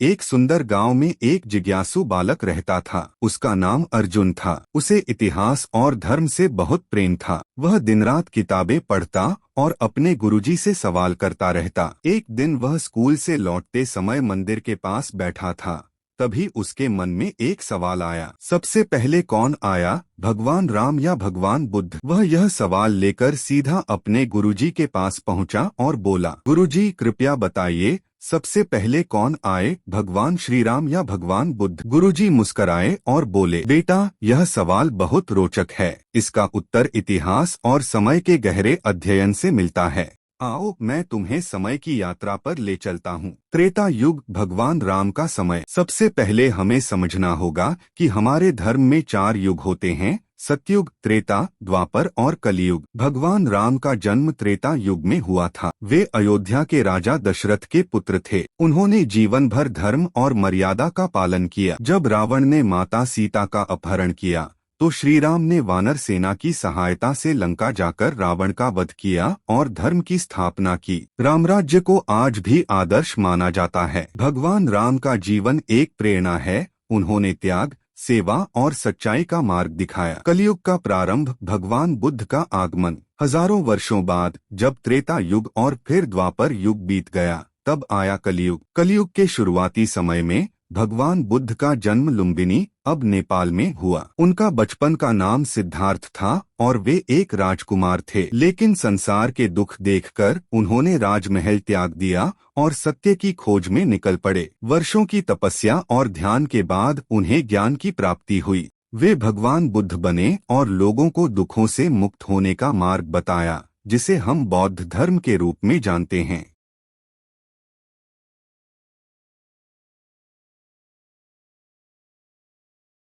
एक सुंदर गांव में एक जिज्ञासु बालक रहता था। उसका नाम अर्जुन था। उसे इतिहास और धर्म से बहुत प्रेम था। वह दिन रात किताबें पढ़ता और अपने गुरुजी से सवाल करता रहता। एक दिन वह स्कूल से लौटते समय मंदिर के पास बैठा था। तभी उसके मन में एक सवाल आया, सबसे पहले कौन आया, भगवान राम या भगवान बुद्ध? वह यह सवाल लेकर सीधा अपने गुरुजी के पास पहुंचा और बोला, गुरुजी कृपया बताइए, सबसे पहले कौन आए, भगवान श्री राम या भगवान बुद्ध? गुरुजी मुस्कराए और बोले, बेटा यह सवाल बहुत रोचक है। इसका उत्तर इतिहास और समय के गहरे अध्ययन से मिलता है। आओ मैं तुम्हें समय की यात्रा पर ले चलता हूँ। त्रेता युग, भगवान राम का समय। सबसे पहले हमें समझना होगा कि हमारे धर्म में 4 युग होते हैं, सतयुग, त्रेता, द्वापर और कलियुग। भगवान राम का जन्म त्रेता युग में हुआ था। वे अयोध्या के राजा दशरथ के पुत्र थे। उन्होंने जीवन भर धर्म और मर्यादा का पालन किया। जब रावण ने माता सीता का अपहरण किया तो श्री राम ने वानर सेना की सहायता से लंका जाकर रावण का वध किया और धर्म की स्थापना की। रामराज्य को आज भी आदर्श माना जाता है। भगवान राम का जीवन एक प्रेरणा है। उन्होंने त्याग, सेवा और सच्चाई का मार्ग दिखाया। कलयुग का प्रारंभ, भगवान बुद्ध का आगमन। हजारों वर्षों बाद जब त्रेता युग और फिर द्वापर युग बीत गया, तब आया कलयुग। कलयुग के शुरुआती समय में भगवान बुद्ध का जन्म लुम्बिनी, अब नेपाल में हुआ। उनका बचपन का नाम सिद्धार्थ था और वे एक राजकुमार थे। लेकिन संसार के दुख देखकर उन्होंने राजमहल त्याग दिया और सत्य की खोज में निकल पड़े। वर्षों की तपस्या और ध्यान के बाद उन्हें ज्ञान की प्राप्ति हुई। वे भगवान बुद्ध बने और लोगों को दुखों से मुक्त होने का मार्ग बताया, जिसे हम बौद्ध धर्म के रूप में जानते हैं।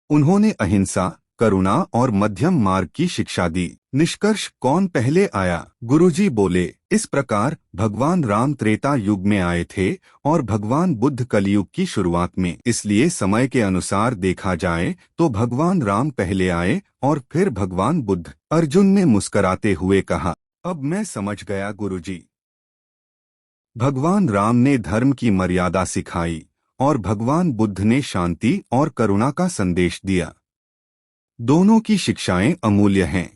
उन्होंने अहिंसा, करुणा और मध्यम मार्ग की शिक्षा दी। निष्कर्ष, कौन पहले आया? गुरुजी बोले, इस प्रकार भगवान राम त्रेता युग में आए थे और भगवान बुद्ध कलयुग की शुरुआत में। इसलिए समय के अनुसार देखा जाए तो भगवान राम पहले आए और फिर भगवान बुद्ध। अर्जुन ने मुस्कराते हुए कहा, अब मैं समझ गया गुरुजी। भगवान राम ने धर्म की मर्यादा सिखाई और भगवान बुद्ध ने शांति और करुणा का संदेश दिया। दोनों की शिक्षाएं अमूल्य हैं।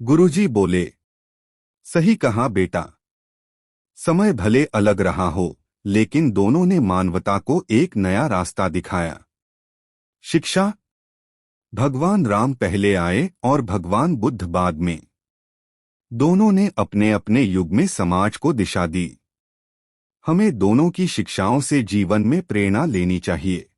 गुरुजी बोले, सही कहा बेटा। समय भले अलग रहा हो, लेकिन दोनों ने मानवता को एक नया रास्ता दिखाया। शिक्षा, भगवान राम पहले आए और भगवान बुद्ध बाद में। दोनों ने अपने अपने युग में समाज को दिशा दी। हमें दोनों की शिक्षाओं से जीवन में प्रेरणा लेनी चाहिए।